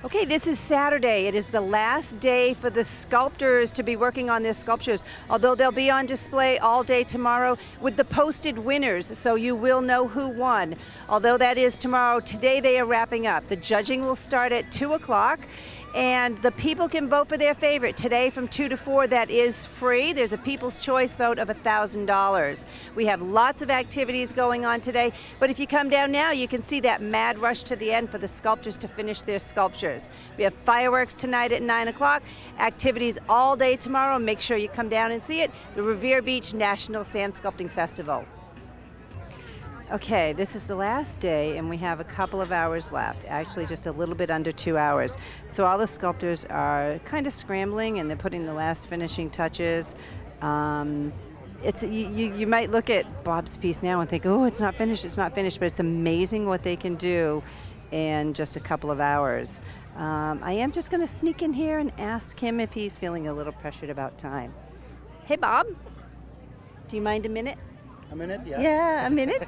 Okay, this is Saturday. It is the last day for the sculptors to be working on their sculptures, although they'll be on display all day tomorrow with the posted winners, so you will know who won. Although that is tomorrow, today they are wrapping up. The judging will start at 2 o'clock, and the people can vote for their favorite. Today from 2 to 4, that is free. There's a People's Choice vote of $1,000. We have lots of activities going on today, but if you come down now, you can see that mad rush to the end for the sculptors to finish their sculptures. We have fireworks tonight at 9 o'clock, activities all day tomorrow. Make sure you come down and see it, the Revere Beach National Sand Sculpting Festival. Okay, this is the last day and we have a couple of hours left, actually just a little bit under 2 hours. So all the sculptors are kind of scrambling and they're putting the last finishing touches. You might look at Bob's piece now and think, oh, it's not finished, but it's amazing what they can do in just a couple of hours. I am just going to sneak in here and ask him if he's feeling a little pressured about time. Hey, Bob, do you mind a minute? A minute, yeah. Yeah, a minute.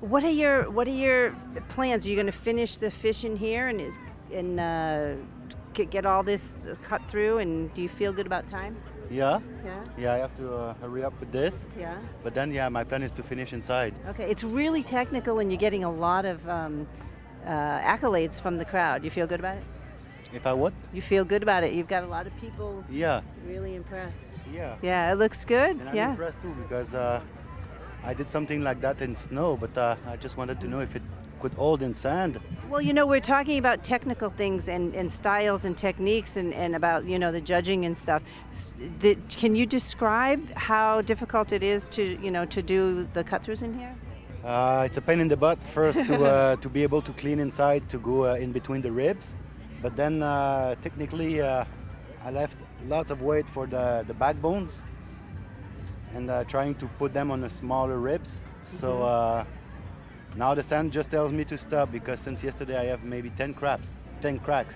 What are your plans? Are you going to finish the fish in here and get all this cut through? And do you feel good about time? Yeah. Yeah. Yeah, I have to hurry up with this. Yeah. But then, yeah, my plan is to finish inside. Okay, it's really technical, and you're getting a lot of accolades from the crowd. You feel good about it? If I what? You feel good about it. You've got a lot of people. Yeah. Really impressed. Yeah. Yeah, it looks good. And I'm impressed too because I did something like that in snow, but I just wanted to know if it could hold in sand. Well, you know, we're talking about technical things and styles and techniques and about, you know, the judging and stuff. Can you describe how difficult it is to do the cut-throughs in here? It's a pain in the butt first to be able to clean inside, to go in between the ribs. But then technically I left lots of weight for the backbones and trying to put them on the smaller ribs. So now the sand just tells me to stop because since yesterday I have maybe 10 cracks.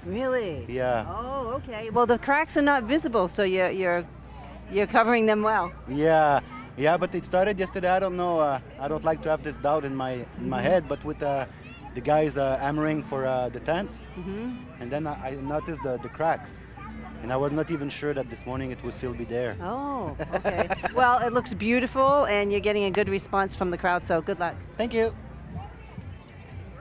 Really? Yeah. Oh, okay. Well, the cracks are not visible, so you're covering them well. Yeah. Yeah, but it started yesterday. I don't know. I don't like to have this doubt in my head, but with the guys hammering for the tents, and then I noticed the cracks. And I was not even sure that this morning it would still be there. Oh, okay. Well, it looks beautiful, and you're getting a good response from the crowd, so good luck. Thank you.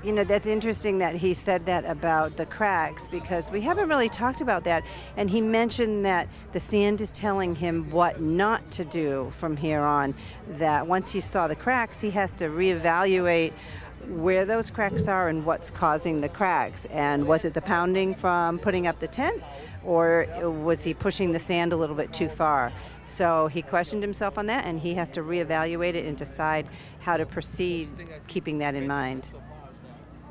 You know, that's interesting that he said that about the cracks because we haven't really talked about that. And he mentioned that the sand is telling him what not to do from here on, that once he saw the cracks, he has to reevaluate where those cracks are and what's causing the cracks. And was it the pounding from putting up the tent, or was he pushing the sand a little bit too far? So he questioned himself on that, and he has to reevaluate it and decide how to proceed, keeping that in mind.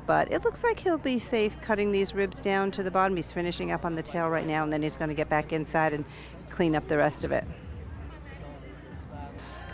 But it looks like he'll be safe cutting these ribs down to the bottom. He's finishing up on the tail right now, and then he's going to get back inside and clean up the rest of it.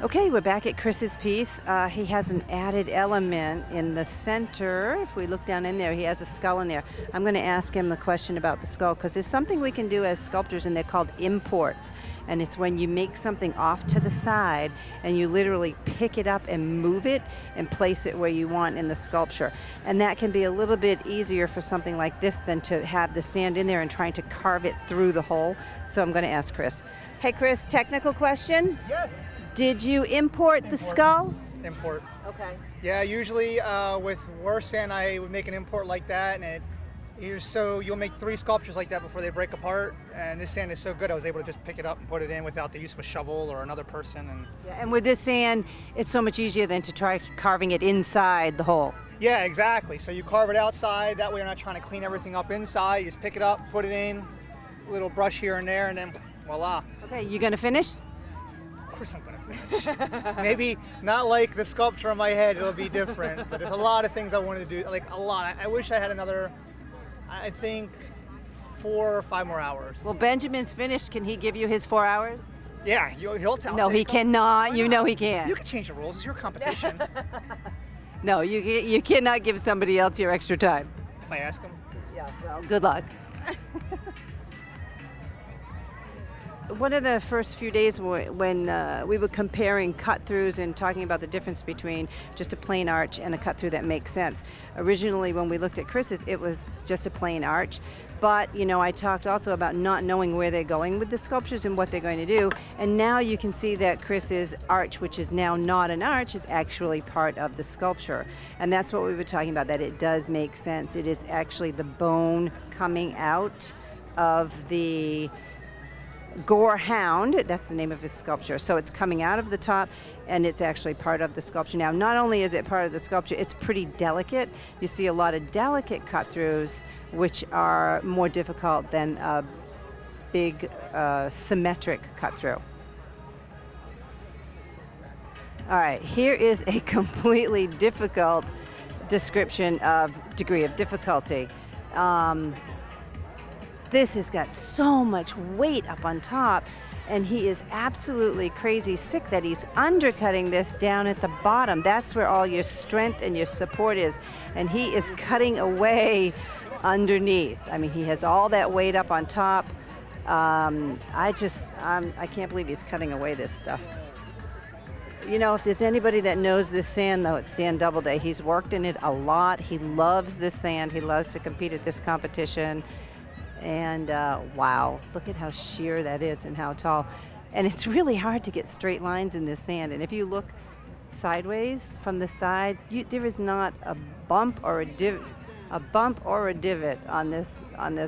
Okay, we're back at Chris's piece. He has an added element in the center. If we look down in there, he has a skull in there. I'm going to ask him the question about the skull because there's something we can do as sculptors, and they're called imports. And it's when you make something off to the side and you literally pick it up and move it and place it where you want in the sculpture. And that can be a little bit easier for something like this than to have the sand in there and trying to carve it through the hole. So I'm going to ask Chris. Hey, Chris, technical question? Yes. Did you import the skull? Import. Okay. Yeah, usually with worse sand, I would make an import like that, and you'll make 3 sculptures like that before they break apart. And this sand is so good, I was able to just pick it up and put it in without the use of a shovel or another person. And with this sand, it's so much easier than to try carving it inside the hole. Yeah, exactly. So you carve it outside. That way, you're not trying to clean everything up inside. You just pick it up, put it in, a little brush here and there, and then voila. Okay, you gonna finish? Of course I'm gonna finish. Maybe not like the sculpture in my head, it'll be different, but there's a lot of things I wanted to do, like a lot. I wish I had another, I think 4 or 5 more hours. Well, Benjamin's finished. Can he give you his 4 hours? Yeah, he'll tell me. No, he cannot. You know he can't. You can change the rules, it's your competition. No, you cannot give somebody else your extra time. If I ask him? Yeah, well, good luck. one of the first few days when we were comparing cut-throughs and talking about the difference between just a plain arch and a cut-through that makes sense. Originally, when we looked at Chris's, it was just a plain arch. But, you know, I talked also about not knowing where they're going with the sculptures and what they're going to do. And now you can see that Chris's arch, which is now not an arch, is actually part of the sculpture. And that's what we were talking about, that it does make sense. It is actually the bone coming out of the Gore Hound. That's the name of his sculpture. So it's coming out of the top, and it's actually part of the sculpture. Now, not only is it part of the sculpture, it's pretty delicate. You see a lot of delicate cut-throughs, which are more difficult than a big symmetric cut-through. All right, here is a completely difficult description of degree of difficulty. This has got so much weight up on top, and he is absolutely crazy sick that he's undercutting this down at the bottom. That's where all your strength and your support is, and he is cutting away underneath. I mean, he has all that weight up on top. I can't believe he's cutting away this stuff. You know, if there's anybody that knows this sand, though, it's Dan Doubleday. He's worked in it a lot. He loves this sand. He loves to compete at this competition. And wow, look at how sheer that is and how tall. And it's really hard to get straight lines in this sand. And if you look sideways from the side, there is not a bump or a divot on this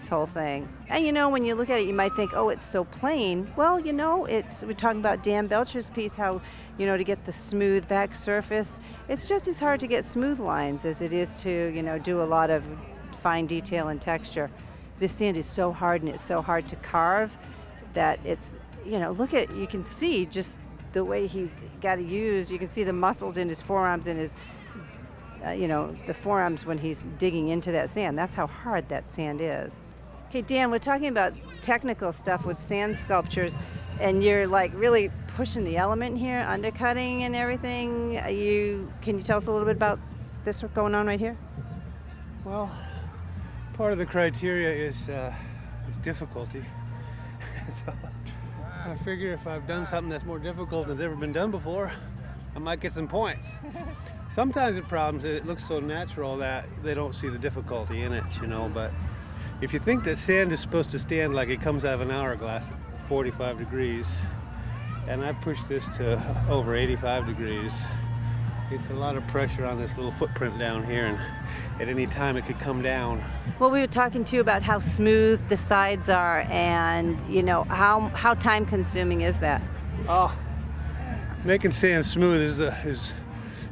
whole thing. And you know, when you look at it, you might think, oh, it's so plain. Well, you know, we're talking about Dan Belcher's piece, how, you know, to get the smooth back surface, it's just as hard to get smooth lines as it is to, you know, do a lot of fine detail and texture. This sand is so hard and it's so hard to carve that it's, you know, you can see just the way he's got to use, you can see the muscles in his forearms and his, you know, the forearms when he's digging into that sand. That's how hard that sand is. Okay, Dan, we're talking about technical stuff with sand sculptures, and you're like really pushing the element here, undercutting and everything. Can you tell us a little bit about this going on right here? Well, part of the criteria is difficulty. So I figure if I've done something that's more difficult than's ever been done before, I might get some points. Sometimes the problem is that it looks so natural that they don't see the difficulty in it, you know, but if you think that sand is supposed to stand like it comes out of an hourglass at 45 degrees, and I push this to over 85 degrees, it's a lot of pressure on this little footprint down here, and at any time it could come down. Well, we were talking too about how smooth the sides are, and you know, how time consuming is that? Oh, making sand smooth is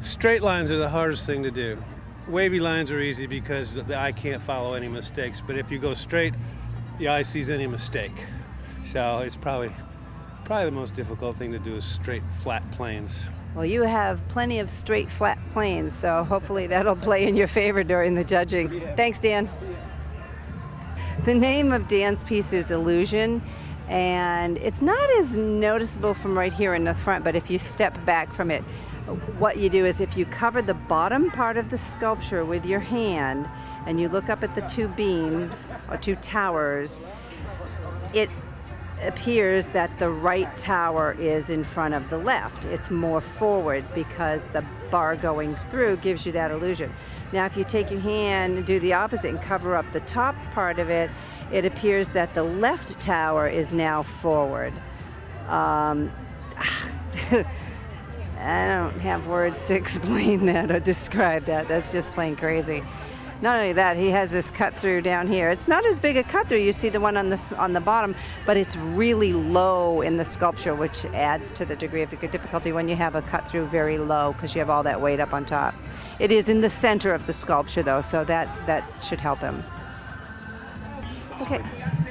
straight lines are the hardest thing to do. Wavy lines are easy because the eye can't follow any mistakes, but if you go straight, the eye sees any mistake. So it's probably the most difficult thing to do is straight, flat planes. Well, you have plenty of straight, flat planes, so hopefully that'll play in your favor during the judging. Yeah. Thanks, Dan. The name of Dan's piece is Illusion, and it's not as noticeable from right here in the front, but if you step back from it, what you do is if you cover the bottom part of the sculpture with your hand and you look up at the two beams or two towers, it appears that the right tower is in front of the left. It's more forward because the bar going through gives you that illusion. Now if you take your hand and do the opposite and cover up the top part of it, it appears that the left tower is now forward. I don't have words to explain that or describe that. That's just plain crazy. Not only that, he has this cut through down here. It's not as big a cut through. You see the one on the bottom, but it's really low in the sculpture, which adds to the degree of difficulty when you have a cut through very low because you have all that weight up on top. It is in the center of the sculpture though, so that should help him. Okay,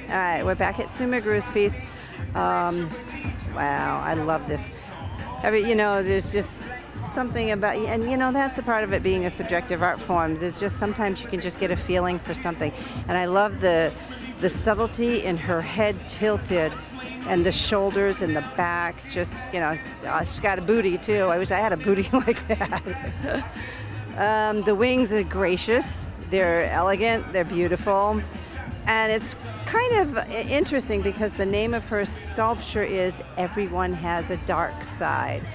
all right, we're back at Sumaguru's piece. Wow, I love this. You know, there's just something about, and you know, that's a part of it being a subjective art form. There's just sometimes you can just get a feeling for something. And I love the subtlety in her head tilted and the shoulders and the back. Just, you know, she's got a booty too. I wish I had a booty like that. The wings are gracious. They're elegant. They're beautiful. And it's kind of interesting because the name of her sculpture is Everyone Has a Dark Side.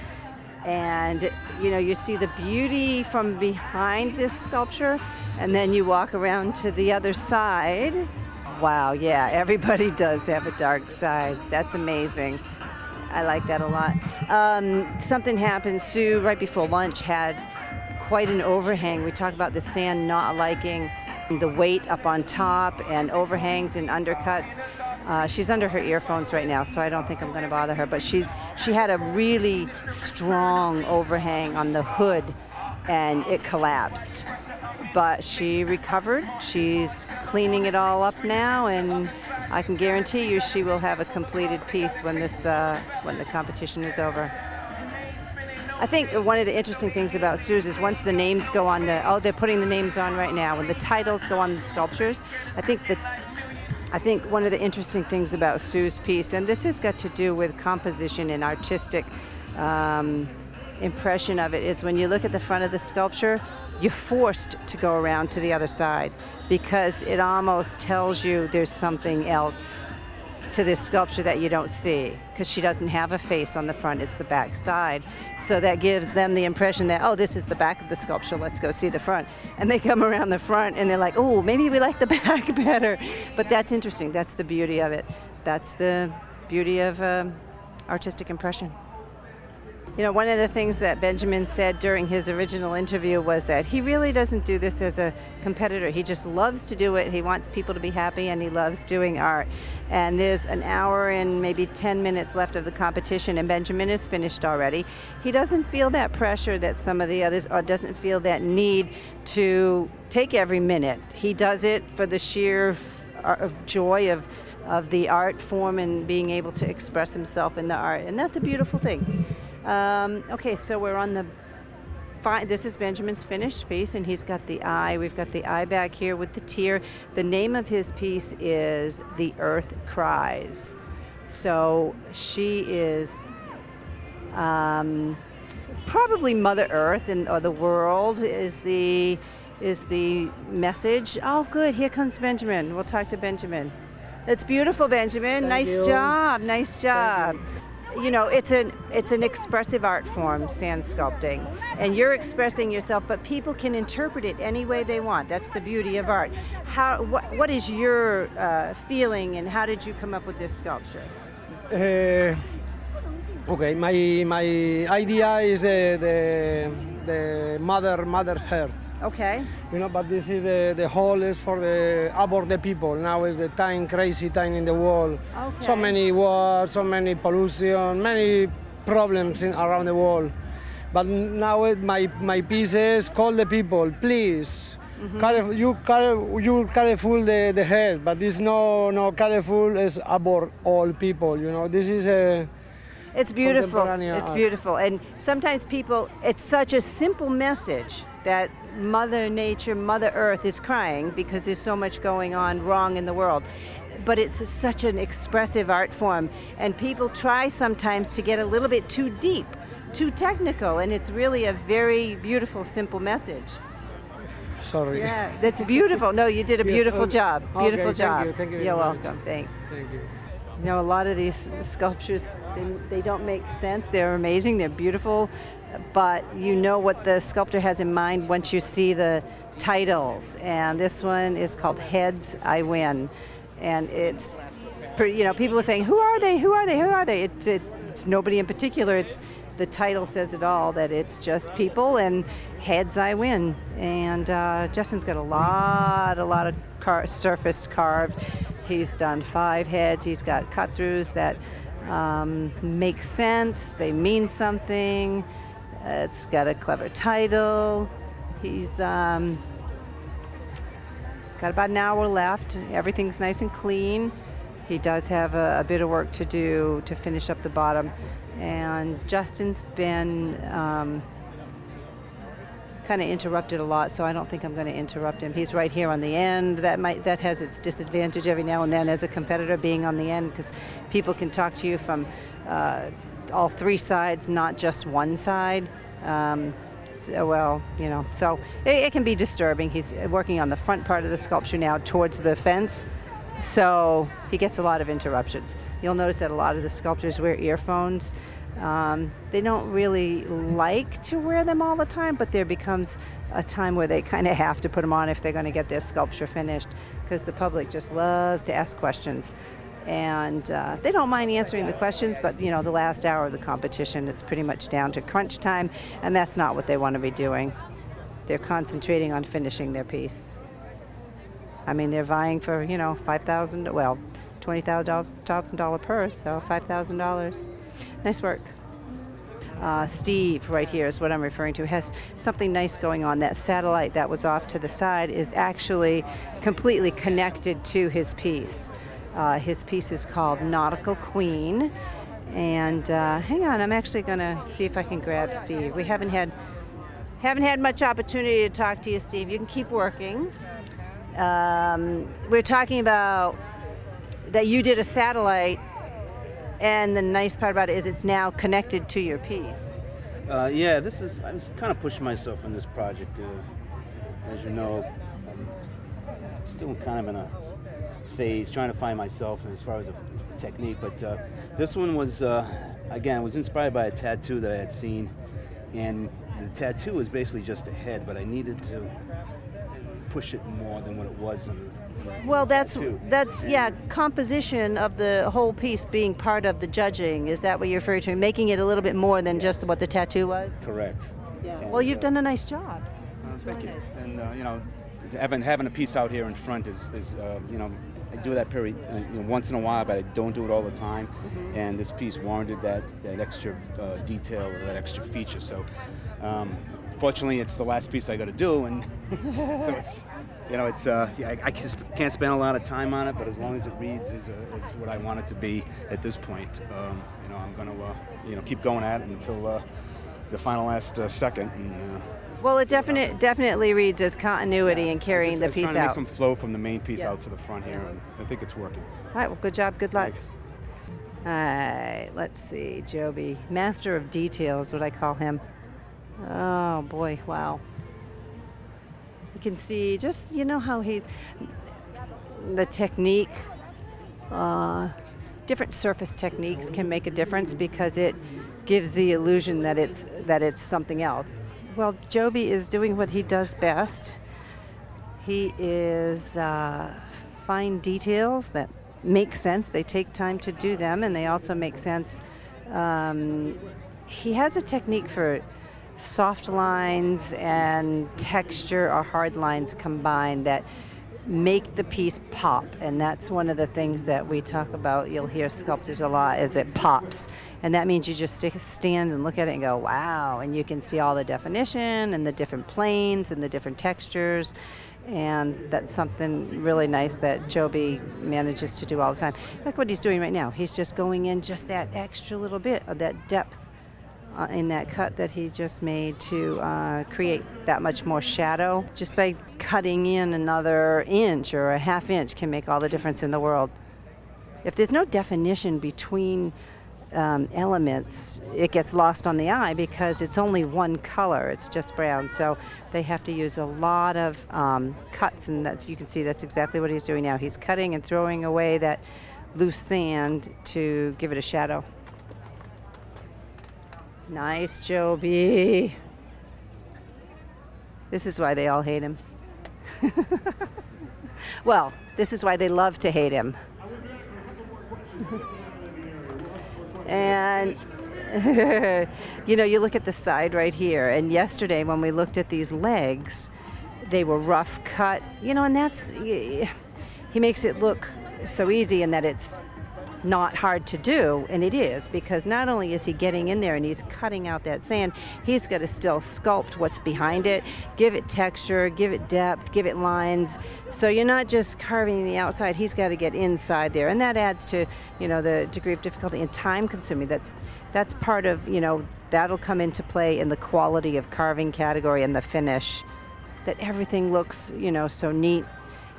And you see the beauty from behind this sculpture, and then you walk around to the other side. Wow, yeah, everybody does have a dark side. That's amazing. I like that a lot. Something happened. Sue, right before lunch, had quite an overhang. We talked about the sand not liking the weight up on top and overhangs and undercuts. She's under her earphones right now, so I don't think I'm going to bother her. But she had a really strong overhang on the hood, and it collapsed. But she recovered. She's cleaning it all up now, and I can guarantee you she will have a completed piece when the competition is over. I think one of the interesting things about Sue's is once the names go on they're putting the names on right now. When the titles go on the sculptures, I think one of the interesting things about Sue's piece, and this has got to do with composition and artistic impression of it, is when you look at the front of the sculpture, you're forced to go around to the other side because it almost tells you there's something else to this sculpture that you don't see, because she doesn't have a face on the front, it's the back side. So that gives them the impression that, oh, this is the back of the sculpture, let's go see the front. And they come around the front and they're like, oh, maybe we like the back better. But that's interesting, that's the beauty of it. That's the beauty of artistic impression. One of the things that Benjamin said during his original interview was that he really doesn't do this as a competitor. He just loves to do it. He wants people to be happy, and he loves doing art. And there's an hour and maybe 10 minutes left of the competition, and Benjamin is finished already. He doesn't feel that pressure that some of the others, or doesn't feel that need to take every minute. He does it for the sheer joy of the art form and being able to express himself in the art. And that's a beautiful thing. Okay, so we're on this is Benjamin's finished piece, and he's got the eye. We've got the eye back here with the tear. The name of his piece is The Earth Cries. So she is probably Mother Earth or the world is the message. Oh, good, here comes Benjamin. We'll talk to Benjamin. It's beautiful, Benjamin. Thank you. Nice job. It's an expressive art form, sand sculpting, and you're expressing yourself, but people can interpret it any way they want. That's the beauty of art. What is your feeling, and how did you come up with this sculpture? Okay, my idea is the mother earth. Okay. But this is the whole is for about the people. Now is the crazy time in the world. Okay. So many wars, so many pollution, many problems around the world. But now my pieces call the people, please. Mm-hmm. You careful the head, but this no careful is about all people. This is a. It's beautiful. It's beautiful, and sometimes it's such a simple message that Mother Nature, Mother Earth is crying because there's so much going on wrong in the world. But it's such an expressive art form, and people try sometimes to get a little bit too deep, too technical, and it's really a very beautiful, simple message. Sorry. Yeah, that's beautiful. No, you did a beautiful job. Beautiful job. Thank you. You're welcome. Thanks. Thank you. A lot of these sculptures, they don't make sense. They're amazing. They're beautiful. But what the sculptor has in mind once you see the titles. And this one is called Heads, I Win. And it's pretty, people are saying, who are they? Who are they? Who are they? It's nobody in particular. The title says it all, that it's just people, and heads I win. And Justin's got a lot of surface carved. He's done 5 heads. He's got cut-throughs that make sense. They mean something. It's got a clever title. He's got about an hour left. Everything's nice and clean. He does have a bit of work to do to finish up the bottom. And Justin's been kind of interrupted a lot, so I don't think I'm going to interrupt him. He's right here on the end. That has its disadvantage every now and then as a competitor, being on the end, because people can talk to you from all 3 sides, not just one side. So it can be disturbing. He's working on the front part of the sculpture now towards the fence, So he gets a lot of interruptions. You'll notice that a lot of the sculptors wear earphones. They don't really like to wear them all the time, but there becomes a time where they kind of have to put them on if they're going to get their sculpture finished, because the public just loves to ask questions. And they don't mind answering the questions, but the last hour of the competition, it's pretty much down to crunch time, and that's not what they want to be doing. They're concentrating on finishing their piece. I mean, they're vying for, $5,000, well, $20,000 purse, so $5,000. Nice work. Steve, right here is what I'm referring to, has something nice going on. That satellite that was off to the side is actually completely connected to his piece. His piece is called Nautical Queen. And hang on, I'm actually going to see if I can grab Steve. We haven't had much opportunity to talk to you, Steve. You can keep working. We're talking about that you did a satellite, and the nice part about it is it's now connected to your piece. Yeah, I'm kind of pushing myself in this project. As you know, I'm still kind of in a phase trying to find myself as far as a technique, but this one was, again, was inspired by a tattoo that I had seen, and the tattoo was basically just a head, but I needed to push it more than what it was in Well, that's composition of the whole piece being part of the judging. Is that what you're referring to? Making it a little bit more than just what the tattoo was? Correct. Yeah. And, Well, you've done a nice job. Thank you. And having a piece out here in front is I do that period once in a while, but I don't do it all the time. Mm-hmm. And this piece warranted that extra detail, or that extra feature. So, fortunately, it's the last piece I got to do, and so I just can't spend a lot of time on it. But as long as it reads is what I want it to be at this point, I'm going to keep going at it until the final last second. And, Well, it definitely reads as continuity and carrying the piece trying to make out. some flow from the main piece Yeah. out to the front here, and I think it's working. All right, well, good job, good luck. Thanks. All right, let's see, Joby. Master of detail is what I call him. Oh, boy, wow. You can see just, how he's, the technique, different surface techniques can make a difference because it gives the illusion that it's something else. Well, Joby is doing what he does best. He is fine details that make sense. They take time to do them, and they also make sense. He has a technique for soft lines and texture or hard lines combined that make the piece pop, and that's one of the things that we talk about. You'll hear sculptors a lot, is it pops, and that means you just stand and look at it and go, wow, and you can see all the definition and the different planes and the different textures, and that's something really nice that Joby manages to do all the time. Like what he's doing right now, he's just going in just that extra little bit of that depth in that cut that he just made to create that much more shadow. Just by cutting in another inch or a half inch can make all the difference in the world. If there's no definition between elements, it gets lost on the eye because it's only one color, it's just brown. So they have to use a lot of cuts, and you can see that's exactly what he's doing now. He's cutting and throwing away that loose sand to give it a shadow. Nice, Joby. This is why they all hate him. Well, this is why they love to hate him. And, you look at the side right here, and yesterday when we looked at these legs, they were rough cut, and he makes it look so easy in that it's not hard to do, and it is, because not only is he getting in there and he's cutting out that sand, he's got to still sculpt what's behind it, give it texture, give it depth, give it lines. So you're not just carving the outside, he's got to get inside there, and that adds to the degree of difficulty and time consuming. That's part of that'll come into play in the quality of carving category and the finish, that everything looks so neat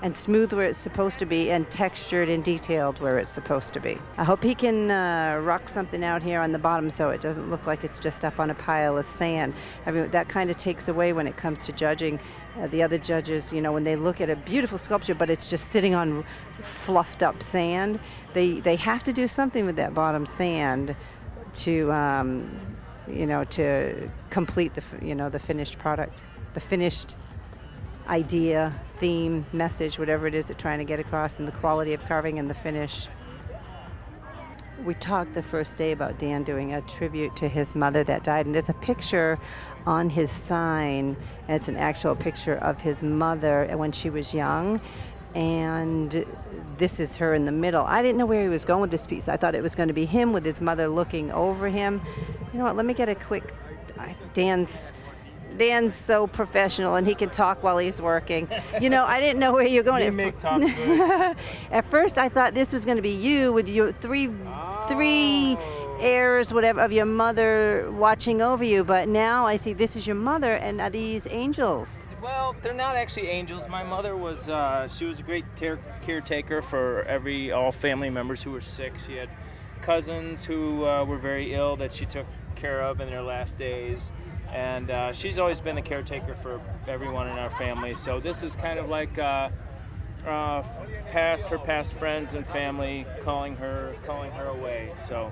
and smooth where it's supposed to be, and textured and detailed where it's supposed to be. I hope he can rock something out here on the bottom so it doesn't look like it's just up on a pile of sand. I mean, that kind of takes away when it comes to judging. The other judges, you know, when they look at a beautiful sculpture but it's just sitting on fluffed up sand, they have to do something with that bottom sand to you know, to complete the finished product, the finished idea, theme, message, whatever it is they're trying to get across, and the quality of carving and the finish. We talked the first day about Dan doing a tribute to his mother that died, and there's a picture on his sign, and it's an actual picture of his mother when she was young, and this is her in the middle. I didn't know where he was going with this piece. I thought it was going to be him with his mother looking over him. You know what, let me get a quick, Dan's so professional, and he can talk while he's working. You know, I didn't know where you're going. At first, I thought this was going to be you with your three heirs, whatever, of your mother watching over you. But now I see this is your mother, and are these angels? Well, they're not actually angels. My mother was, she was a great caretaker for all family members who were sick. She had cousins who were very ill that she took care of in their last days. And she's always been a caretaker for everyone in our family. So this is kind of like her past friends and family calling her away. So.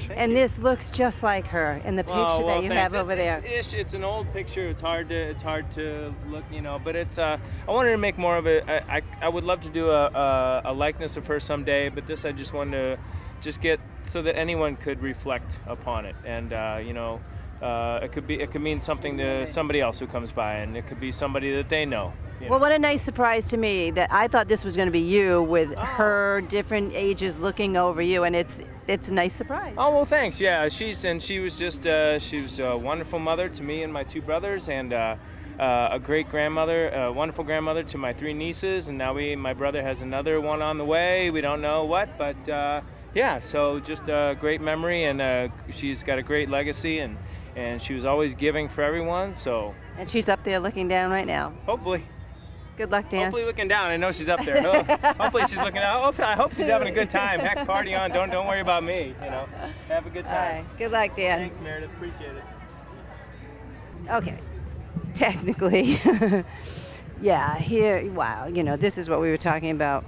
And this looks just like her in the picture that you have over there. It's an old picture. It's hard to look, you know. But it's I wanted to make more of it. I would love to do a likeness of her someday. But this I just wanted to get so that anyone could reflect upon it. And you know. It could mean something to somebody else who comes by, and it could be somebody that they know. Well, what a nice surprise to me that I thought this was going to be you with her different ages looking over you, and it's a nice surprise. Oh, well, thanks. Yeah, she was just she was a wonderful mother to me and my two brothers, and a great grandmother, a wonderful grandmother to my three nieces, and now my brother has another one on the way. We don't know what, but yeah, so just a great memory, and she's got a great legacy, and she was always giving for everyone, so. And she's up there looking down right now. Hopefully. Good luck, Dan. Hopefully looking down. I know she's up there. Hopefully she's looking out. I hope she's having a good time. Heck, party on. Don't worry about me. You know, have a good time. All right. Good luck, Dan. Thanks, Meredith. Appreciate it. Okay. Technically, yeah. Here, wow. You know, this is what we were talking about: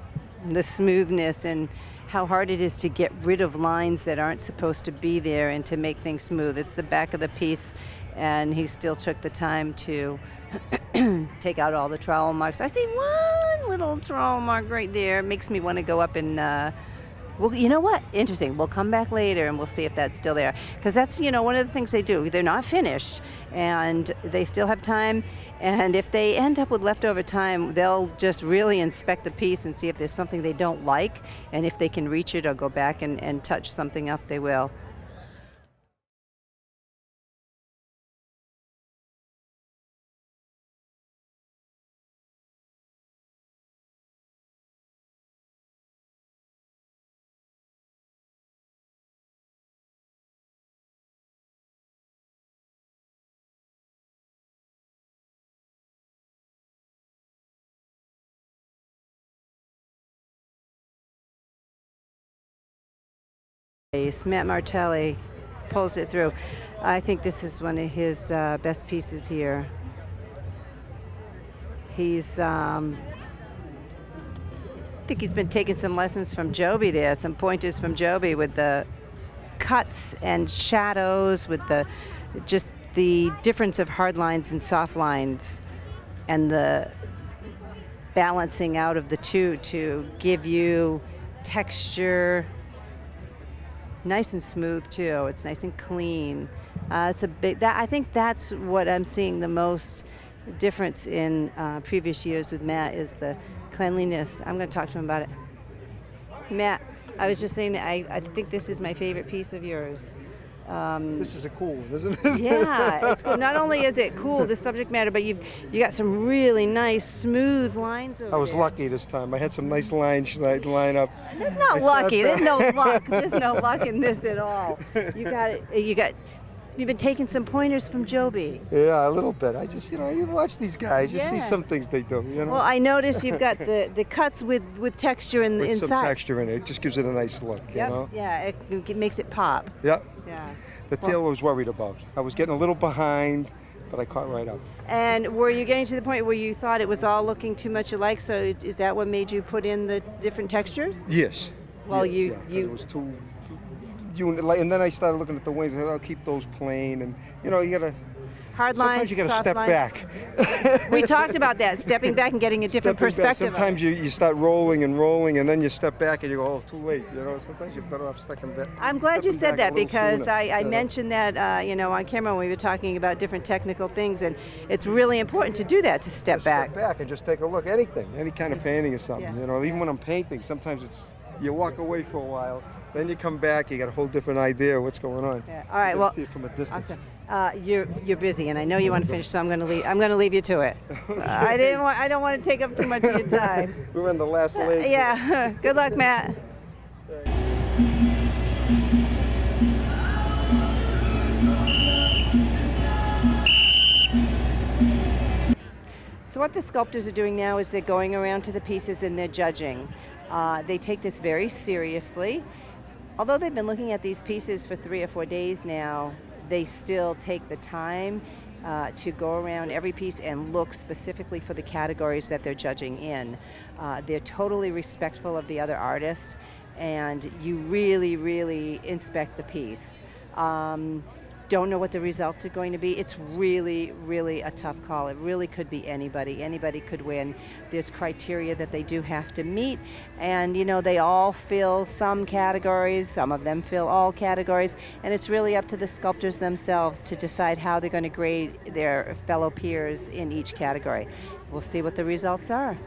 the smoothness and how hard it is to get rid of lines that aren't supposed to be there and to make things smooth. It's the back of the piece, and he still took the time to take out all the trowel marks. I see one little trowel mark right there. It makes me want to go up and, well, you know what? Interesting. We'll come back later and we'll see if that's still there. Because that's, you know, one of the things they do. They're not finished, and they still have time. And if they end up with leftover time, they'll just really inspect the piece and see if there's something they don't like. And if they can reach it or go back and touch something up, they will. Matt Martelli pulls it through. I think this is one of his best pieces here. He's, I think he's been taking some lessons from Joby there, some pointers from Joby with the cuts and shadows, with just the difference of hard lines and soft lines, and the balancing out of the two to give you texture. Nice and smooth too. It's nice and clean. It's a big. I think that's what I'm seeing the most difference in previous years with Matt is the cleanliness. I'm going to talk to him about it. Matt, I was just saying that I think this is my favorite piece of yours. This is a cool one, isn't it? Yeah, it's cool. Not only is it cool, the subject matter, but you got some really nice, smooth lines over I was there. lucky this time. I had some nice lines that line up. That's not lucky. There's no luck. There's no luck in this at all. You got Have you been taking some pointers from Joby? Yeah, a little bit. I just, you watch these guys, you see Yeah. some things they do, Well, I noticed you've got the cuts with texture in the With inside. some texture in it. It just gives it a nice look, you Yep. know? Yeah, it makes it pop. Yeah. Yeah. The tail I was worried about. I was getting a little behind, but I caught right up. And were you getting to the point where you thought it was all looking too much alike? So is that what made you put in the different textures? Yes. Well, Yes, yeah, it was too. And then I started looking at the wings. I said, I'll keep those plain, and you gotta. Hard lines, Sometimes you gotta soft step lines. back. We talked about that, stepping back and getting a different Stepping back. perspective. of it. Sometimes you start rolling, and then you step back and you go, oh, too late. Sometimes you're better off stepping back. I'm glad you stepping said back that a little because sooner, I you know. mentioned that on camera when we were talking about different technical things, and it's really important to do that, to step back. Step back and just take a look. Anything, any kind of painting or something. Yeah. Even when I'm painting, sometimes you walk away for a while, then you come back, you got a whole different idea of what's going on. Yeah. All right. You Well, see it from a distance. you're busy, and I know you want to finish, so I'm going to leave you to it. I don't want to take up too much of your time. We're in the last leg. Yeah. Good luck, Matt. So what the sculptors are doing now is they're going around to the pieces and they're judging. They take this very seriously. Although they've been looking at these pieces for 3 or 4 days now, they still take the time to go around every piece and look specifically for the categories that they're judging in. They're totally respectful of the other artists, and you really, really inspect the piece. Don't know what the results are going to be. It's really, really a tough call. It really could be anybody. Anybody could win. There's criteria that they do have to meet, and they all fill some categories, some of them fill all categories, and it's really up to the sculptors themselves to decide how they're going to grade their fellow peers in each category. We'll see what the results are.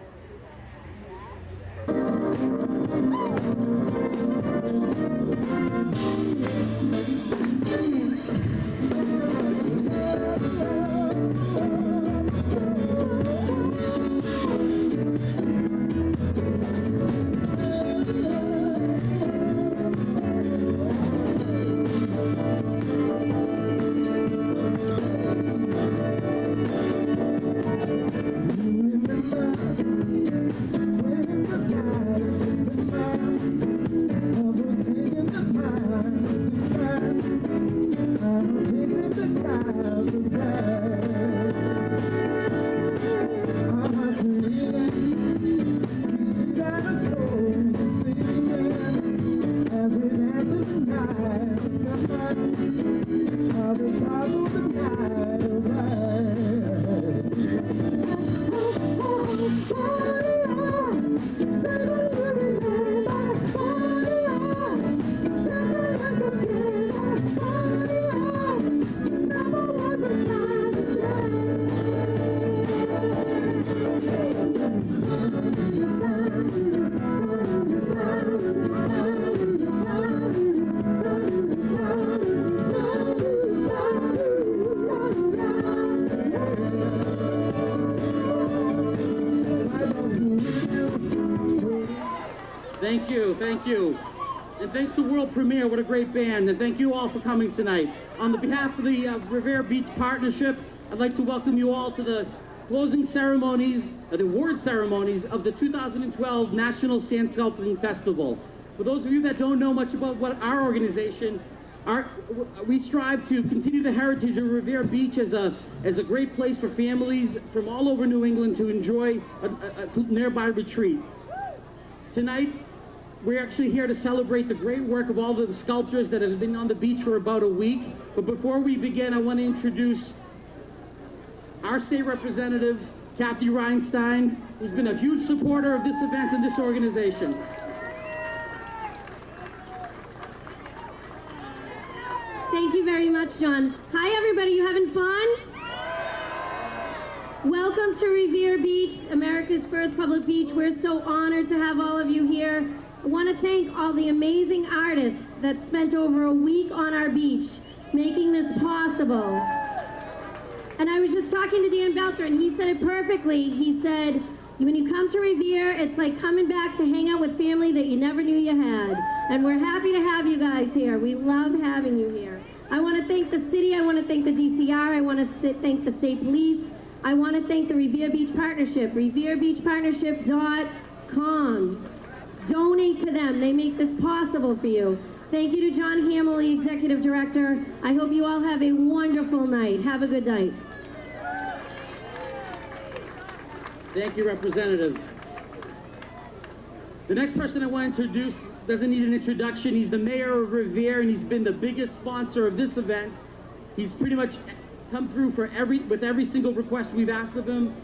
Thank you. And thanks to World Premiere, what a great band. And thank you all for coming tonight. On the behalf of the Revere Beach Partnership, I'd like to welcome you all to the closing ceremonies, the award ceremonies of the 2012 National Sand Sculpting Festival. For those of you that don't know much about what our organization, we strive to continue the heritage of Revere Beach as a great place for families from all over New England to enjoy a nearby retreat. Tonight, we're actually here to celebrate the great work of all the sculptors that have been on the beach for about a week. But before we begin, I want to introduce our state representative, Kathy Reinstein, who's been a huge supporter of this event and this organization. Thank you very much, John. Hi, everybody. You having fun? Welcome to Revere Beach, America's first public beach. We're so honored to have all of you here. I want to thank all the amazing artists that spent over a week on our beach making this possible. And I was just talking to Dan Belcher, and he said it perfectly. He said, when you come to Revere, it's like coming back to hang out with family that you never knew you had. And we're happy to have you guys here. We love having you here. I want to thank the city, I want to thank the DCR, I want to thank the state police, I want to thank the Revere Beach Partnership, reverebeachpartnership.com. Donate to them, they make this possible for you. Thank you to John Hamill, the Executive Director. I hope you all have a wonderful night. Have a good night. Thank you, Representative. The next person I want to introduce doesn't need an introduction. He's the mayor of Revere, and he's been the biggest sponsor of this event. He's pretty much come through with every single request we've asked of him.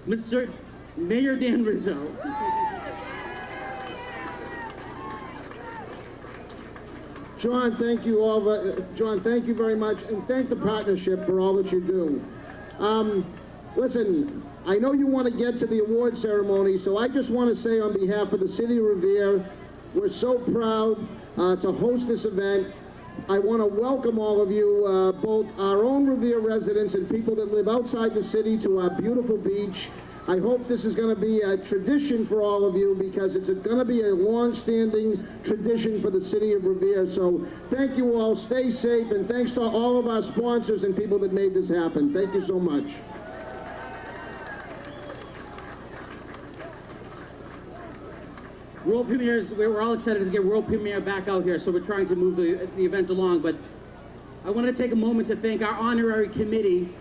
Mr. Mayor Dan Rizzo. John, thank you all. John, thank you very much, and thank the partnership for all that you do. Listen, I know you want to get to the award ceremony, so I just want to say on behalf of the city of Revere, we're so proud to host this event. I want to welcome all of you, both our own Revere residents and people that live outside the city, to our beautiful beach. I hope this is going to be a tradition for all of you, because it's going to be a long-standing tradition for the city of Revere. So thank you all, stay safe, and thanks to all of our sponsors and people that made this happen. Thank you so much. World premieres, we're all excited to get world premiere back out here, so we're trying to move the event along, but I want to take a moment to thank our honorary committee,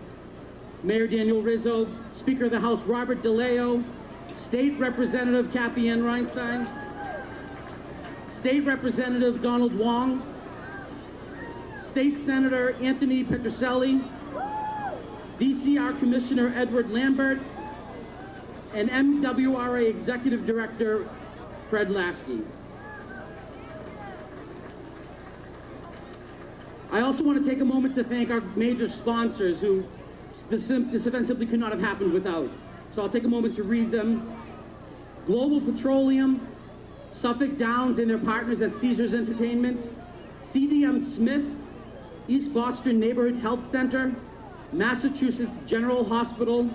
Mayor Daniel Rizzo, Speaker of the House Robert DeLeo, State Representative Kathy Ann Reinstein, State Representative Donald Wong, State Senator Anthony Petroselli, DCR Commissioner Edward Lambert, and MWRA Executive Director Fred Lasky. I also want to take a moment to thank our major sponsors who this event simply could not have happened without. So I'll take a moment to read them. Global Petroleum, Suffolk Downs and their partners at Caesars Entertainment, CDM Smith, East Boston Neighborhood Health Center, Massachusetts General Hospital,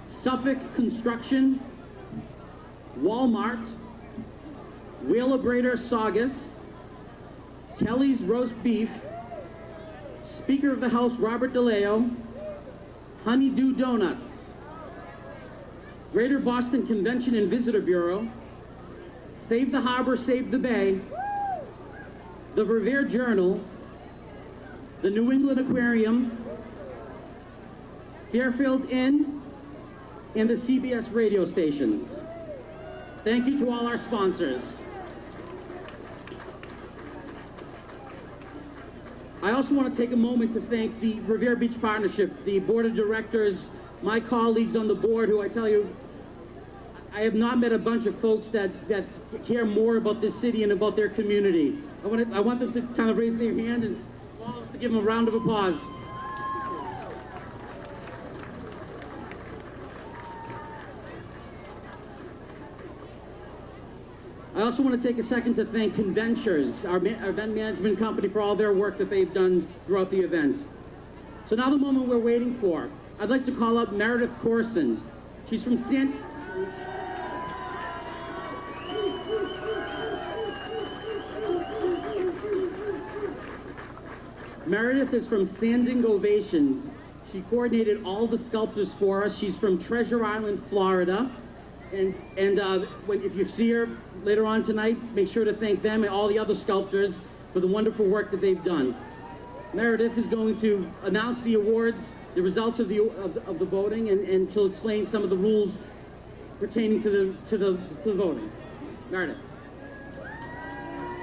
Suffolk Construction, Walmart, Wheelabrator Saugus, Kelly's Roast Beef, Speaker of the House Robert DeLeo, Honeydew Donuts, Greater Boston Convention and Visitor Bureau, Save the Harbor, Save the Bay, the Revere Journal, the New England Aquarium, Fairfield Inn, and the CBS radio stations. Thank you to all our sponsors. I also want to take a moment to thank the Revere Beach Partnership, the board of directors, my colleagues on the board, who I tell you, I have not met a bunch of folks that care more about this city and about their community. I want them to kind of raise their hand and all of us to give them a round of applause. I also want to take a second to thank Conventures, our event management company, for all their work that they've done throughout the event. So now the moment we're waiting for. I'd like to call up Meredith Corson. She's from Meredith is from Standing Ovations. She coordinated all the sculptors for us. She's from Treasure Island, Florida. And if you see her later on tonight, make sure to thank them and all the other sculptors for the wonderful work that they've done. Meredith is going to announce the awards, the results of the voting, and she'll explain some of the rules pertaining to the voting. Meredith.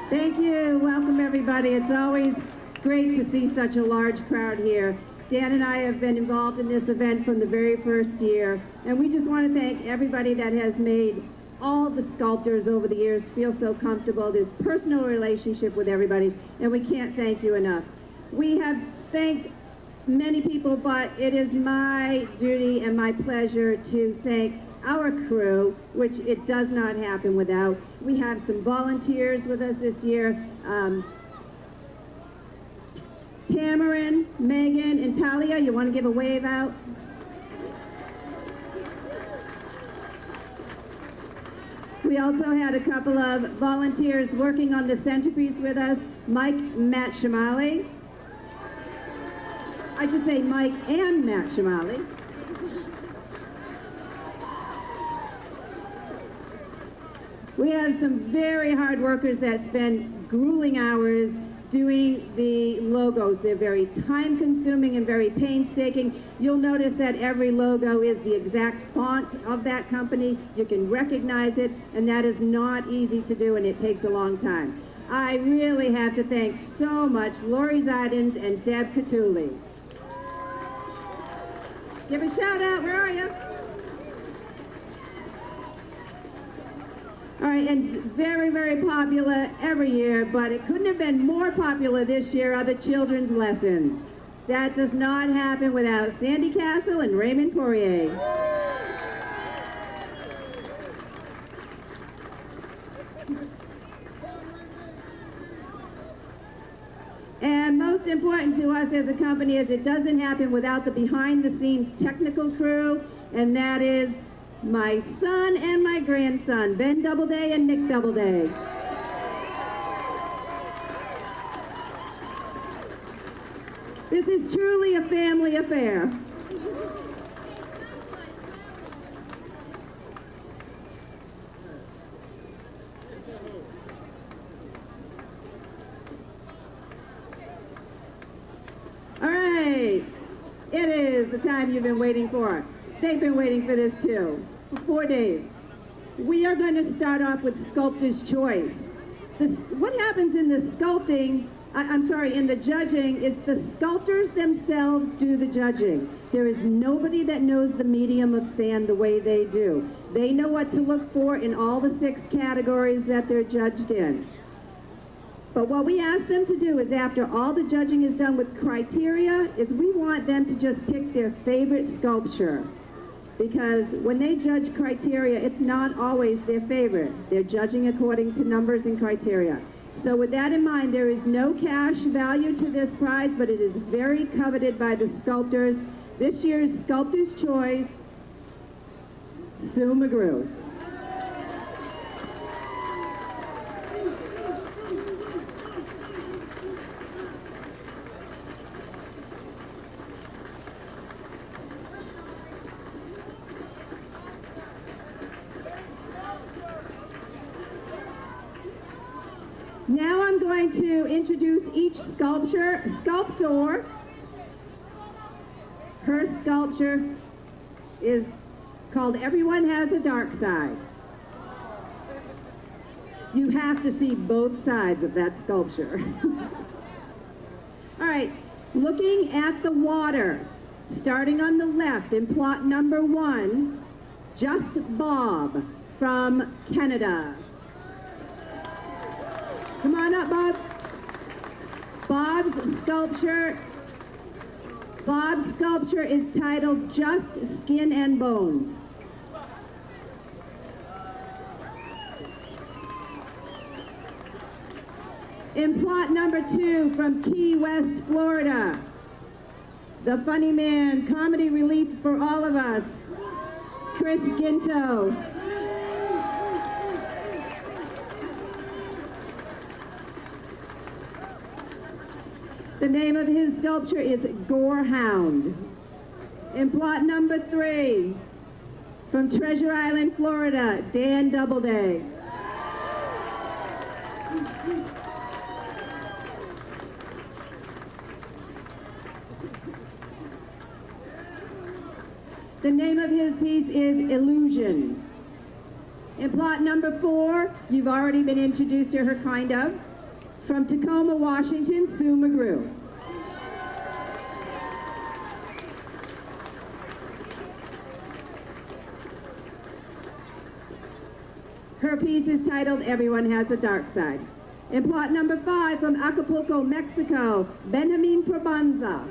Thank you. Welcome, everybody. It's always great to see such a large crowd here. Dan and I have been involved in this event from the very first year, and we just want to thank everybody that has made all the sculptors over the years feel so comfortable. There's personal relationship with everybody, and we can't thank you enough. We have thanked many people, but it is my duty and my pleasure to thank our crew, which it does not happen without. We have some volunteers with us this year. Tamarin, Megan, and Talia, you want to give a wave out? We also had a couple of volunteers working on the centerpiece with us, Mike Matt Shamali, I should say Mike and Matt Shamali. We have some very hard workers that spend grueling hours doing the logos. They're very time consuming and very painstaking. You'll notice that every logo is the exact font of that company. You can recognize it, and that is not easy to do, and it takes a long time. I really have to thank so much Lori Zidens and Deb Catuli. Give a shout out, where are you? All right, and very, very popular every year, but it couldn't have been more popular this year are the children's lessons. That does not happen without Sandy Castle and Raymond Poirier. And most important to us as a company is it doesn't happen without the behind-the-scenes technical crew, and that is my son and my grandson, Ben Doubleday and Nick Doubleday. This is truly a family affair. All right, it is the time you've been waiting for. They've been waiting for this too, for 4 days. We are going to start off with Sculptor's Choice. What happens in the sculpting, in the judging, is the sculptors themselves do the judging. There is nobody that knows the medium of sand the way they do. They know what to look for in all the 6 categories that they're judged in. But what we ask them to do is after all the judging is done with criteria, is we want them to just pick their favorite sculpture. Because when they judge criteria, it's not always their favorite. They're judging according to numbers and criteria. So with that in mind, there is no cash value to this prize, but it is very coveted by the sculptors. This year's Sculptor's Choice, Sue McGrew. Now I'm going to introduce each sculptor. Her sculpture is called Everyone Has a Dark Side. You have to see both sides of that sculpture. All right, looking at the water, starting on the left in plot number 1, Just Bob from Canada. Come on up, Bob. Bob's sculpture is titled Just Skin and Bones. In plot number 2 from Key West, Florida, the funny man, comedy relief for all of us, Chris Ginto. The name of his sculpture is Gorehound. In plot number 3, from Treasure Island, Florida, Dan Doubleday. The name of his piece is Illusion. In plot number 4, you've already been introduced to her, kind of. From Tacoma, Washington, Sue McGrew. Her piece is titled Everyone Has a Dark Side. In plot number 5, from Acapulco, Mexico, Benjamin Probanza.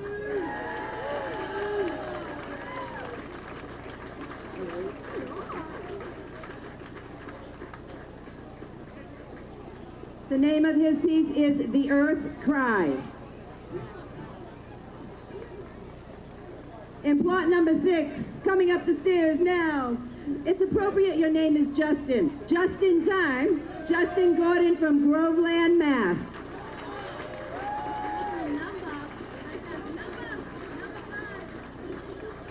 The name of his piece is The Earth Cries. In plot number 6, coming up the stairs now, it's appropriate your name is Justin. Just in time, Justin Gordon from Groveland, Mass.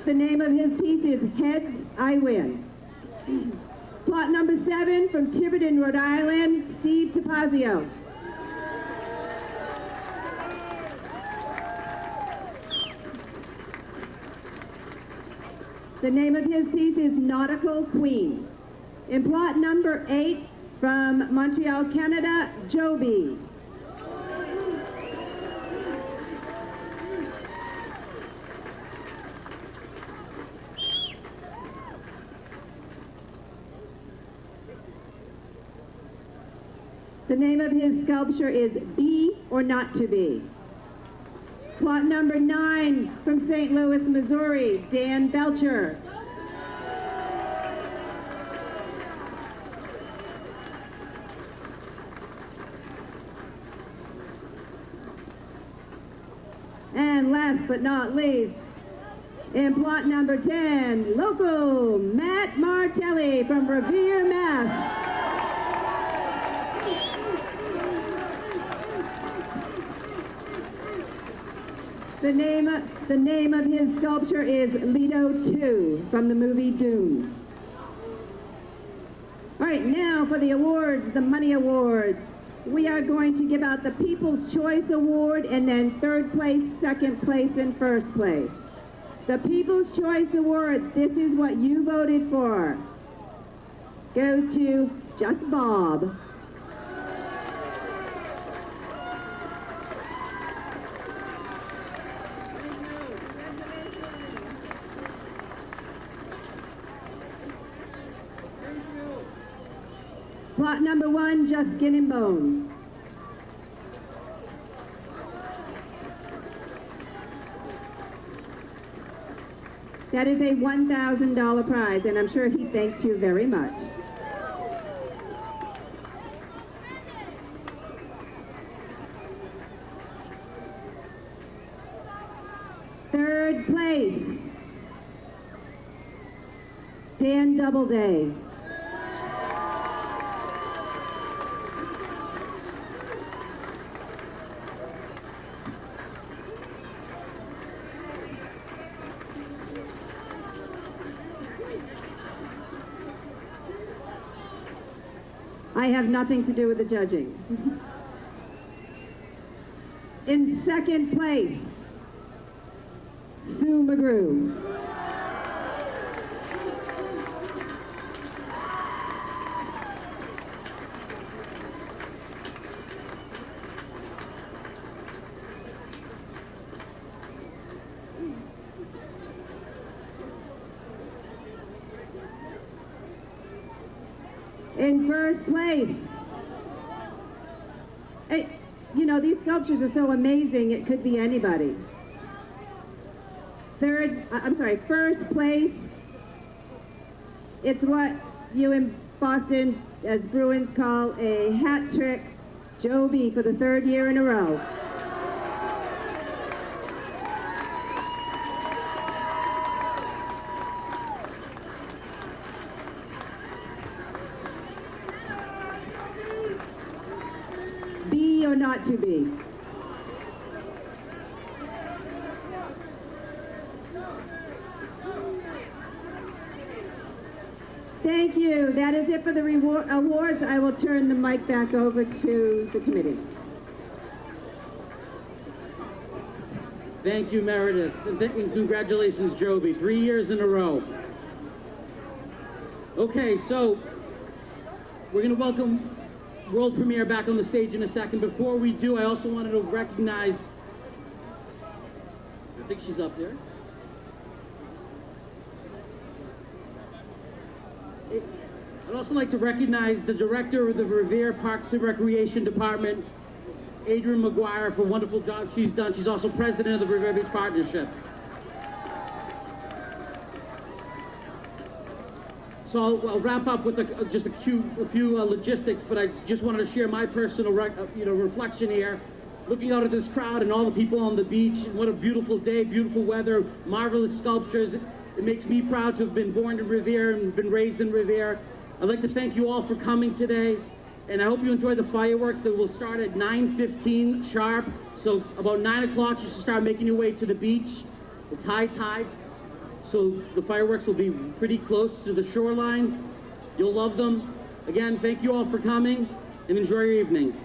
The name of his piece is Heads, I Win. Plot number 7 from Tiverton, Rhode Island, Steve Tapazio. The name of his piece is Nautical Queen. In plot number 8 from Montreal, Canada, Joby. The name of his sculpture is Be or Not to Be. Plot number 9 from St. Louis, Missouri, Dan Belcher. And last but not least, in plot number 10, local Matt Martelli from Revere, Mass. The name of his sculpture is Lido 2 from the movie Dune. All right, now for the awards, the money awards. We are going to give out the People's Choice Award and then 3rd place, 2nd place, and 1st place. The People's Choice Award, this is what you voted for, goes to Just Bob. Plot number 1, Just Skin and Bones. That is a $1,000 prize, and I'm sure he thanks you very much. Third place, Dan Doubleday. I have nothing to do with the judging. In 2nd place, Sue McGrew. In 1st place, you know, these sculptures are so amazing, it could be anybody. 1st place, it's what you in Boston, as Bruins call a hat trick, Joby for the 3rd year in a row. Be or not to be? Thank you. That is it for the awards. I will turn the mic back over to the committee. Thank you, Meredith. And congratulations, Joby. 3 years in a row. Okay, so we're going to welcome world premiere back on the stage in a second. Before we do, I also wanted to recognize, I think she's up there. I'd also like to recognize the director of the Revere Parks and Recreation Department, Adrienne McGuire, for a wonderful job she's done. She's also president of the Revere Beach Partnership. So I'll wrap up with just a few logistics, but I just wanted to share my personal reflection here. Looking out at this crowd and all the people on the beach, and what a beautiful day, beautiful weather, marvelous sculptures. It makes me proud to have been born in Revere and been raised in Revere. I'd like to thank you all for coming today, and I hope you enjoy the fireworks that will start at 9:15 sharp. So about 9 o'clock, you should start making your way to the beach. It's high tide. So the fireworks will be pretty close to the shoreline. You'll love them. Again, thank you all for coming and enjoy your evening.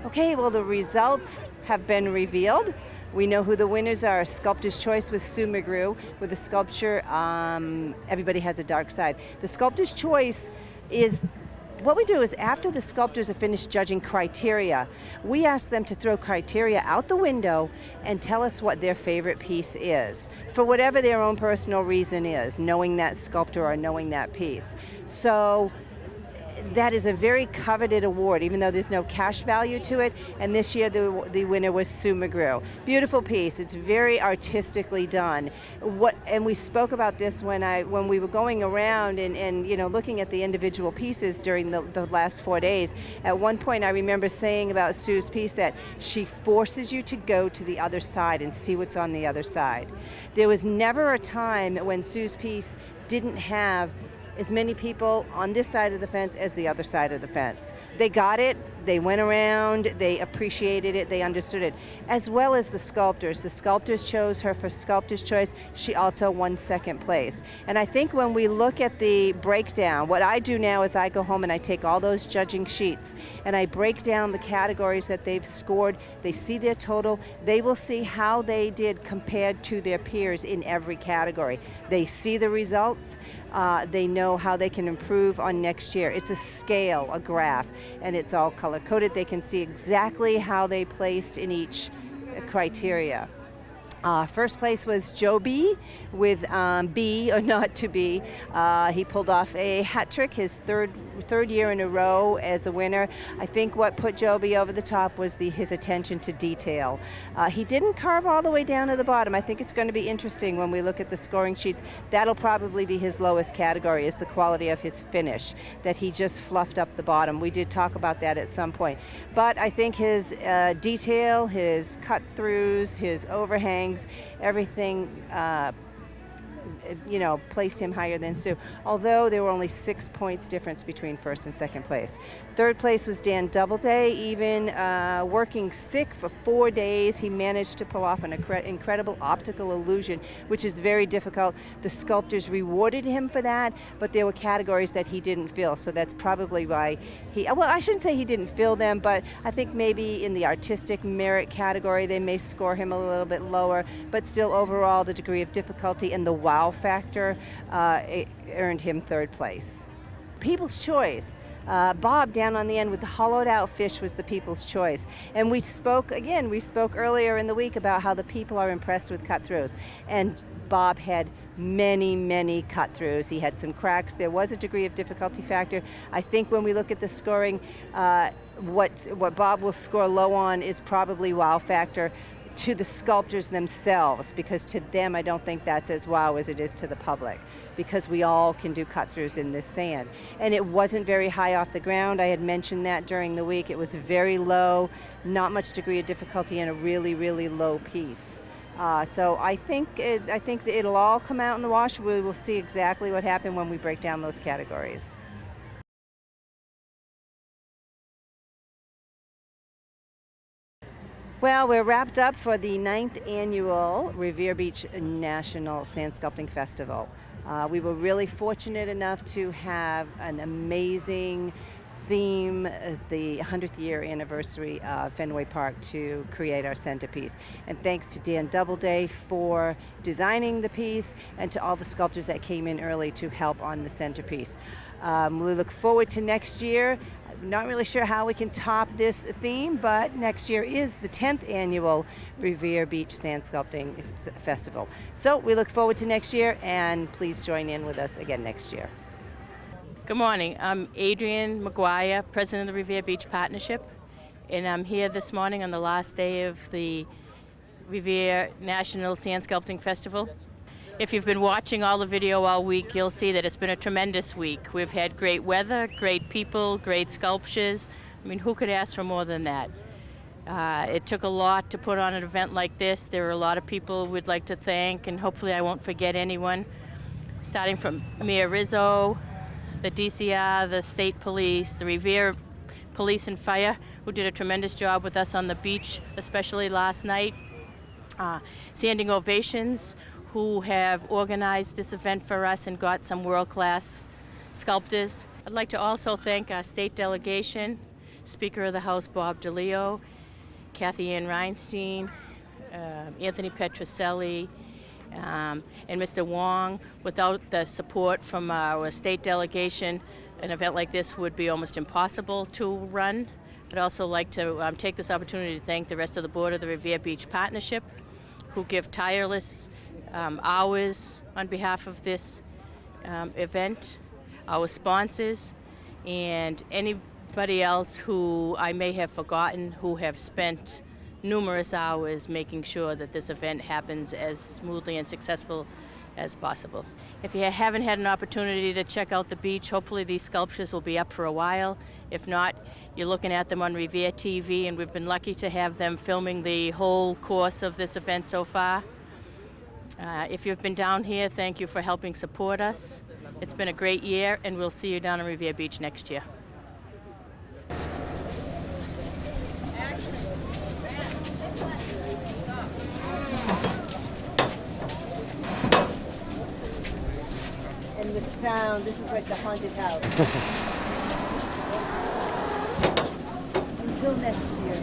Okay, well, the results have been revealed. We know who the winners are. Sculptor's Choice was Sue McGrew with the sculpture Everybody Has a Dark Side. The Sculptor's Choice is, what we do is after the sculptors are finished judging criteria, we ask them to throw criteria out the window and tell us what their favorite piece is, for whatever their own personal reason is, knowing that sculptor or knowing that piece. So that is a very coveted award, even though there's no cash value to it. And this year the winner was Sue McGrew. Beautiful piece. It's very artistically done. And we spoke about this when we were going around and looking at the individual pieces during the last 4 days. At one point, I remember saying about Sue's piece that she forces you to go to the other side and see what's on the other side. There was never a time when Sue's piece didn't have as many people on this side of the fence as the other side of the fence. They got it, they went around, they appreciated it, they understood it, as well as the sculptors. The sculptors chose her for Sculptor's Choice. She also won second place. And I think when we look at the breakdown, what I do now is I go home and I take all those judging sheets and I break down the categories that they've scored. They see their total. They will see how they did compared to their peers in every category. They see the results. They know how they can improve on next year. It's a scale, a graph, and it's all color-coded. They can see exactly how they placed in each criteria. First place was Joe B with B or Not to Be. He pulled off a hat trick, his third year in a row as a winner. I think what put Joe B over the top was his attention to detail. He didn't carve all the way down to the bottom. I think it's going to be interesting when we look at the scoring sheets. That'll probably be his lowest category, is the quality of his finish, that he just fluffed up the bottom. We did talk about that at some point. But I think his detail, his cut-throughs, his overhangs, everything placed him higher than Sue, although there were only 6 points difference between first and second place. Third place was Dan Doubleday. Even working sick for 4 days, he managed to pull off an incredible optical illusion, which is very difficult. The sculptors rewarded him for that, but there were categories that he didn't fill, so that's probably why I shouldn't say he didn't fill them, but I think maybe in the artistic merit category they may score him a little bit lower, but still overall the degree of difficulty and the wow factor earned him third place. People's Choice. Bob down on the end with the hollowed out fish was the People's Choice. And we spoke earlier in the week about how the people are impressed with cut-throughs. And Bob had many cut-throughs. He had some cracks. There was a degree of difficulty factor. I think when we look at the scoring, what Bob will score low on is probably wow factor to the sculptors themselves, because to them I don't think that's as wow as it is to the public, because we all can do cut-throughs in this sand. And it wasn't very high off the ground. I had mentioned that during the week. It was very low, not much degree of difficulty, and a really low piece. So I think that it'll all come out in the wash. We will see exactly what happened when we break down those categories. Well, we're wrapped up for the 9th annual Revere Beach National Sand Sculpting Festival. We were really fortunate enough to have an amazing theme, the 100th year anniversary of Fenway Park, to create our centerpiece. And thanks to Dan Doubleday for designing the piece, and to all the sculptors that came in early to help on the centerpiece. We look forward to next year. Not really sure how we can top this theme, but next year is the 10th annual Revere Beach Sand Sculpting Festival. So we look forward to next year, and please join in with us again next year. Good morning. I'm Adrienne McGuire, President of the Revere Beach Partnership, and I'm here this morning on the last day of the Revere National Sand Sculpting Festival. If you've been watching all the video all week, you'll see that it's been a tremendous week. We've had great weather, great people, great sculptures. I mean, who could ask for more than that? It took a lot to put on an event like this. There are a lot of people we'd like to thank, and hopefully I won't forget anyone. Starting from Mayor Rizzo, the DCR, the state police, the Revere Police and Fire, who did a tremendous job with us on the beach, especially last night. Standing Ovations, who have organized this event for us and got some world-class sculptors. I'd like to also thank our state delegation, Speaker of the House Bob DeLeo, Kathy Ann Reinstein, Anthony Petroselli, and Mr. Wong. Without the support from our state delegation, an event like this would be almost impossible to run. I'd also like to take this opportunity to thank the rest of the board of the Revere Beach Partnership, who give tireless hours on behalf of this event, our sponsors, and anybody else who I may have forgotten who have spent numerous hours making sure that this event happens as smoothly and successful as possible. If you haven't had an opportunity to check out the beach, hopefully these sculptures will be up for a while. If not, you're looking at them on Revere TV, and we've been lucky to have them filming the whole course of this event so far. If you've been down here, thank you for helping support us. It's been a great year, and we'll see you down on Revere Beach next year. And the sound, this is like the haunted house. Until next year.